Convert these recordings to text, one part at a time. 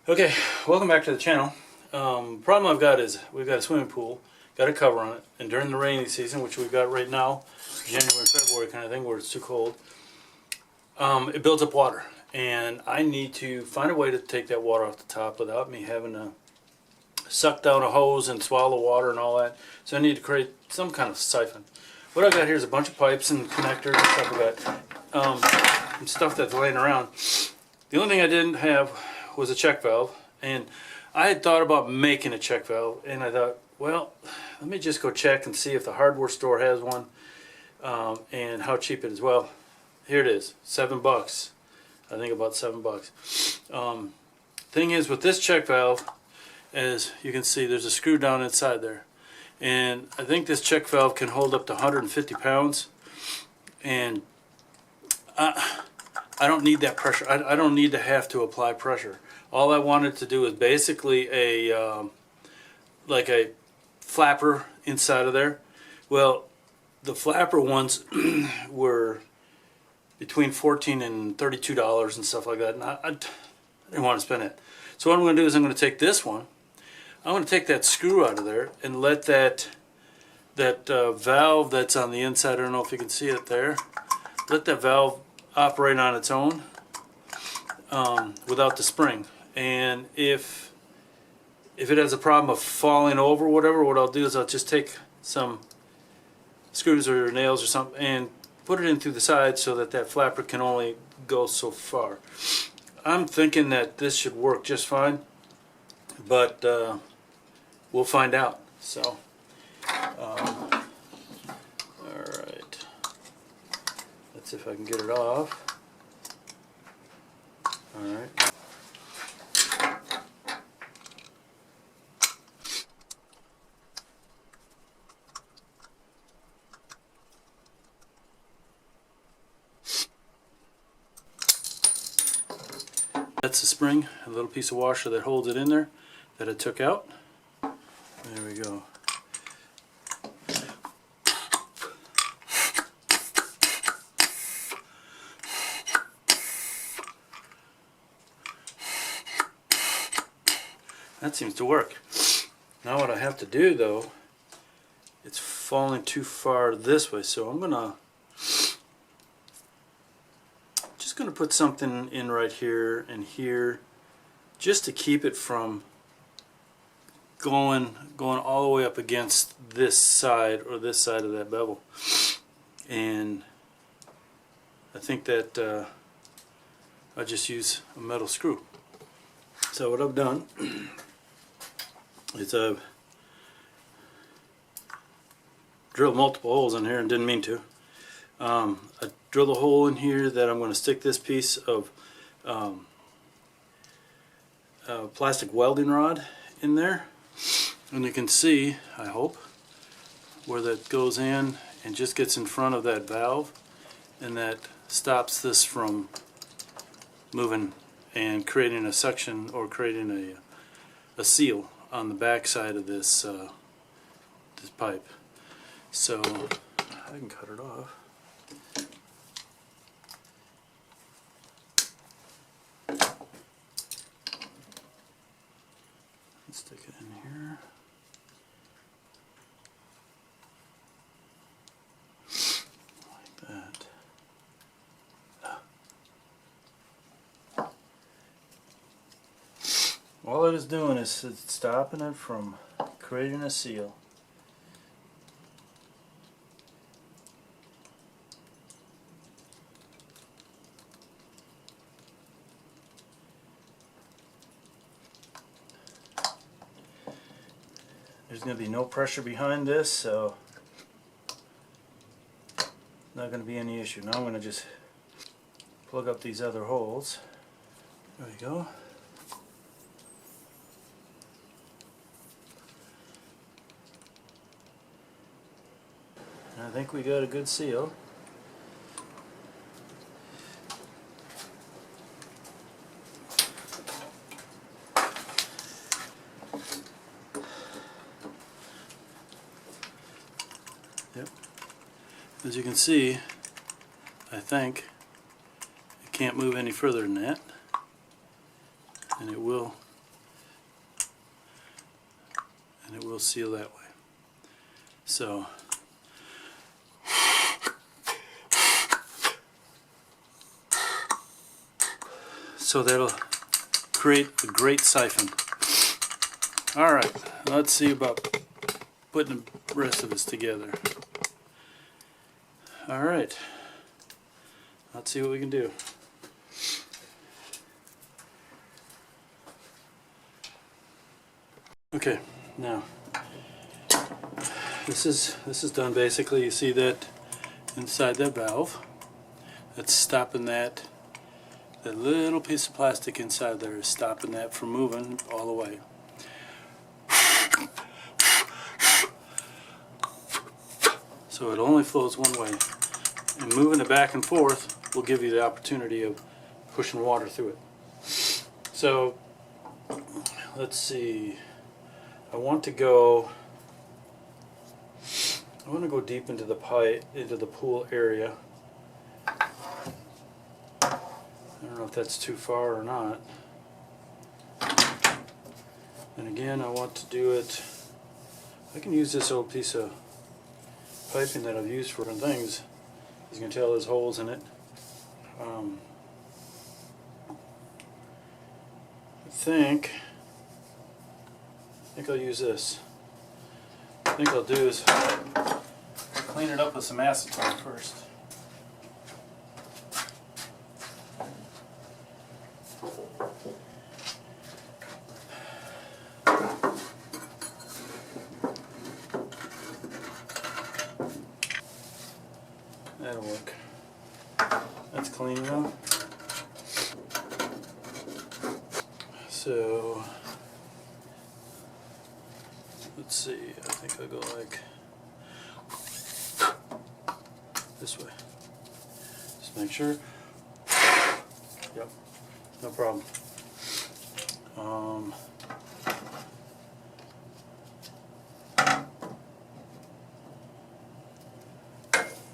Okay, welcome back to the channel. Problem I've got is we've got a swimming pool, got a cover on it, and during the rainy season, which we've got right now, January, February kind of thing, where it's too cold, it builds up water, and I need to find a way to take that water off the top without me having to suck down a hose and swallow water and all that. So I need to create some kind of siphon. What I've got here is a bunch of pipes and connectors and stuff like that, and stuff that's laying around. The only thing I didn't have was a check valve, and I had thought about making a check valve, and I thought, well, let me just go check and see if the hardware store has one, and how cheap it is. Well, here it is, $7. I think about $7. Thing is, with this check valve, as you can see, there's a screw down inside there, and I think this check valve can hold up to 150 pounds, and I don't need that pressure. I don't need to have to apply pressure. All I wanted to do is basically a like a flapper inside of there. Well, the flapper ones were between $14 and $32 and stuff like that, and I didn't want to spend it. So what I'm going to do is I'm going to take this one. I'm going to take that screw out of there and let that valve that's on the inside, I don't know if you can see it there, let that valve operate on its own without the spring. And if it has a problem of falling over or whatever, what I'll do is I'll just take some screws or nails or something and put it in through the side so that that flapper can only go so far. I'm thinking that this should work just fine, but we'll find out. So alright, let's see if I can get it off. Alright. That's the spring, a little piece of washer that holds it in there that I took out. There we go. That seems to work. Now what I have to do though, it's falling too far this way, so I'm just gonna put something in right here and here just to keep it from going all the way up against this side or this side of that bevel. And I think that I'll just use a metal screw. So what I've done is I've drilled multiple holes in here and didn't mean to. I drilled a hole in here that I'm going to stick this piece of plastic welding rod in there, and you can see, I hope, where that goes in and just gets in front of that valve, and that stops this from moving and creating a suction or creating a seal on the back side of this this pipe. So I can cut it off. Let's stick it in here. Like that. All it is doing is it's stopping it from creating a seal. There's going to be no pressure behind this, so not going to be any issue. Now I'm going to just plug up these other holes. There we go. And I think we got a good seal. as you can see, I think it can't move any further than that, and it will seal that way. So that'll create a great siphon. Alright, let's see about putting the rest of this together. Alright, let's see what we can do. Okay, now this is done basically. You see that inside that valve, that's stopping that little piece of plastic inside there is stopping that from moving all the way. So it only flows one way, and moving it back and forth will give you the opportunity of pushing water through it. So let's see, I want to go deep into the pipe, into the pool area. I don't know if that's too far or not. And again, I want to do it, I can use this old piece of piping that I've used for different things. As you can tell, there's holes in it. I think I'll use this. I think I'll do is clean it up with some acetone first. That'll work. That's clean enough. So let's see, I think I'll go like this way. Just make sure. Yep, no problem.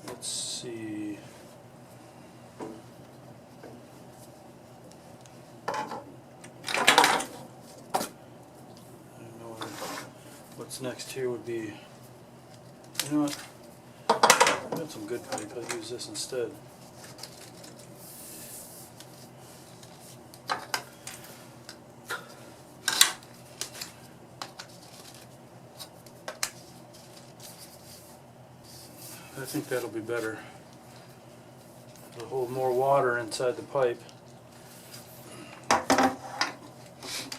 Let's see. What's next here would be, you know what, I got some good pipe, I'll use this instead. I think that'll be better. It'll hold more water inside the pipe.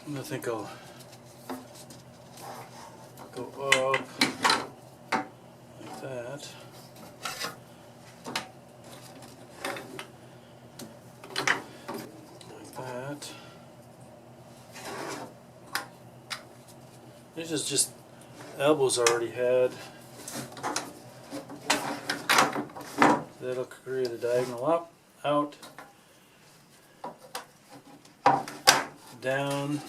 And I think I'll go up like that. Like that. This is just elbows I already had. That'll create a diagonal up, out, down.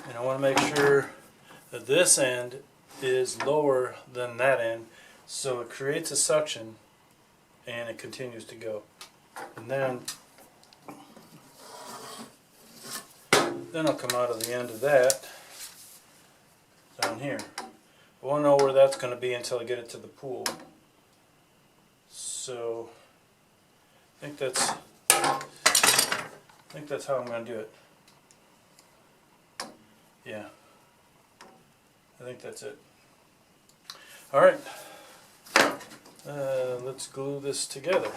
And I want to make sure that this end is lower than that end, so it creates a suction and it continues to go. And then I'll come out of the end of that down here. I won't know where that's going to be until I get it to the pool. So I think that's how I'm going to do it. Yeah, I think that's it. Alright, let's glue this together.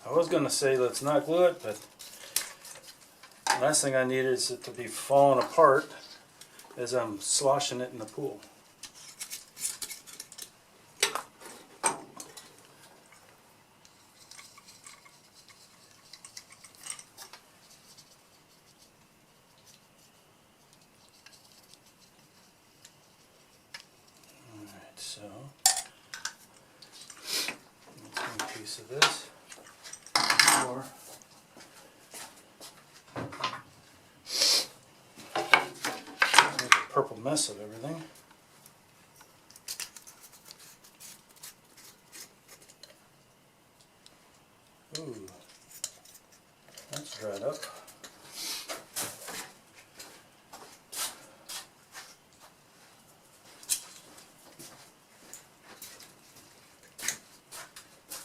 I was going to say let's not glue it, but the last thing I need is it to be falling apart as I'm sloshing it in the pool. Alright, so this before. There's a purple mess of everything. Ooh, that's dried up.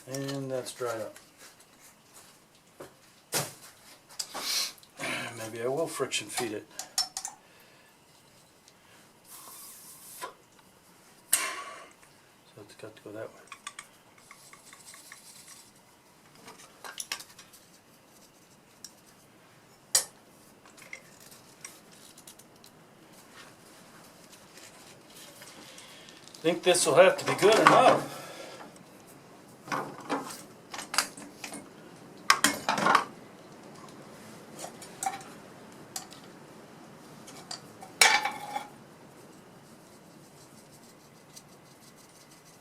And that's dried up. Maybe I will friction feed it. So it's got to go that way. I think this will have to be good enough.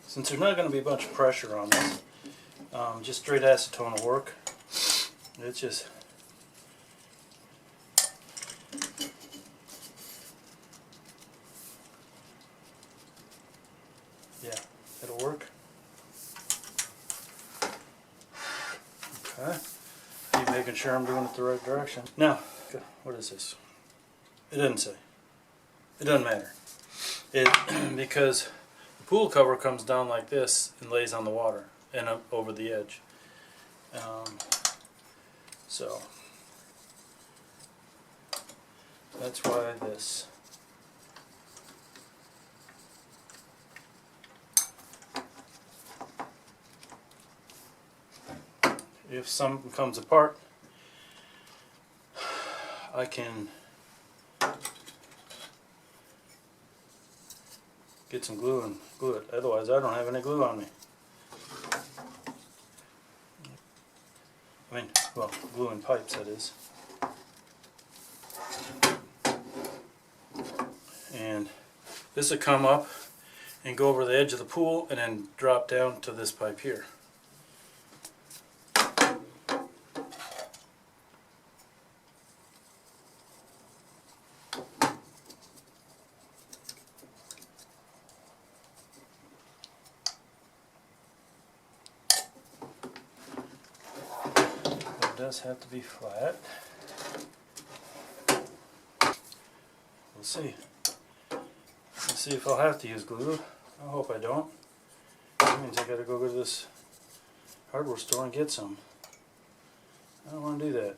Since there's not going to be a bunch of pressure on this, just straight acetone will work. It's just yeah, it'll work. Okay, keep making sure I'm doing it the right direction. Now, what is this? It doesn't say. It doesn't matter. Because the pool cover comes down like this and lays on the water and up over the edge. So that's why this. If something comes apart, I can get some glue and glue it. Otherwise, I don't have any glue on me. I mean, well, glue and pipes, that is. And this will come up and go over the edge of the pool and then drop down to this pipe here. It does have to be flat. We'll see. Let's see if I'll have to use glue. I hope I don't. That means I gotta go to this hardware store and get some. I don't want to do that.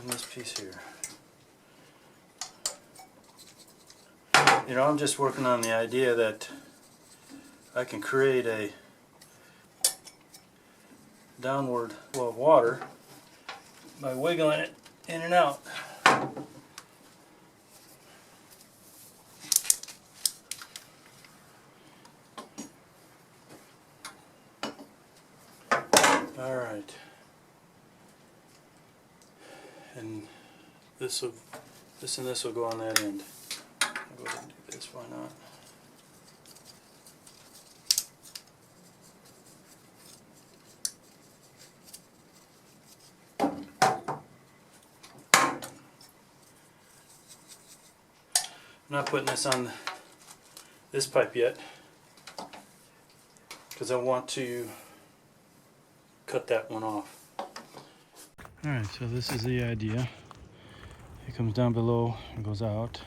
This piece here. You know, I'm just working on the idea that I can create a downward flow of water by wiggling it in and out. All right. And this and this will go on that end. I'll go ahead and do this, why not? I'm not putting this on this pipe yet because I want to cut that one off. Alright, so this is the idea. It comes down below and goes out.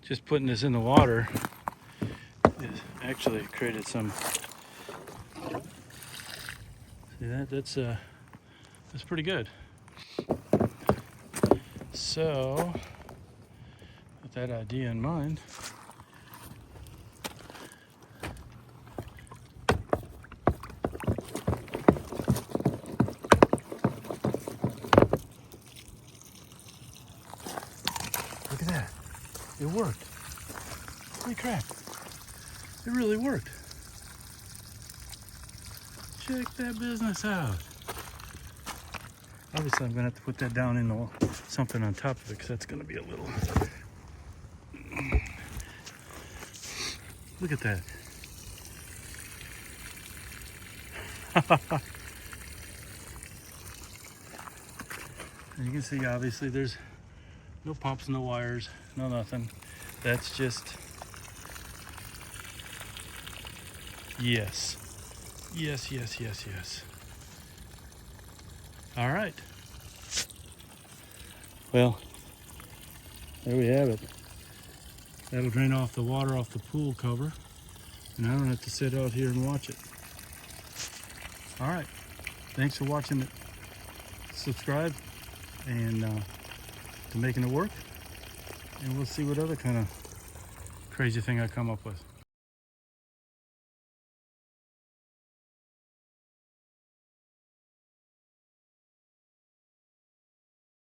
Just putting this in the water is actually created some. See that? That's pretty good. So, with that idea in mind, worked. Holy crap. It really worked. Check that business out. Obviously, I'm going to have to put that down in something on top of it because that's going to be a little... Look at that. And you can see, obviously, there's no pumps, no wires, no nothing. That's just... Yes. Yes, yes, yes, yes. All right. Well, there we have it. That'll drain off the water off the pool cover, and I don't have to sit out here and watch it. All right. Thanks for watching it. Subscribe and to making it work, and we'll see what other kind of crazy thing I come up with.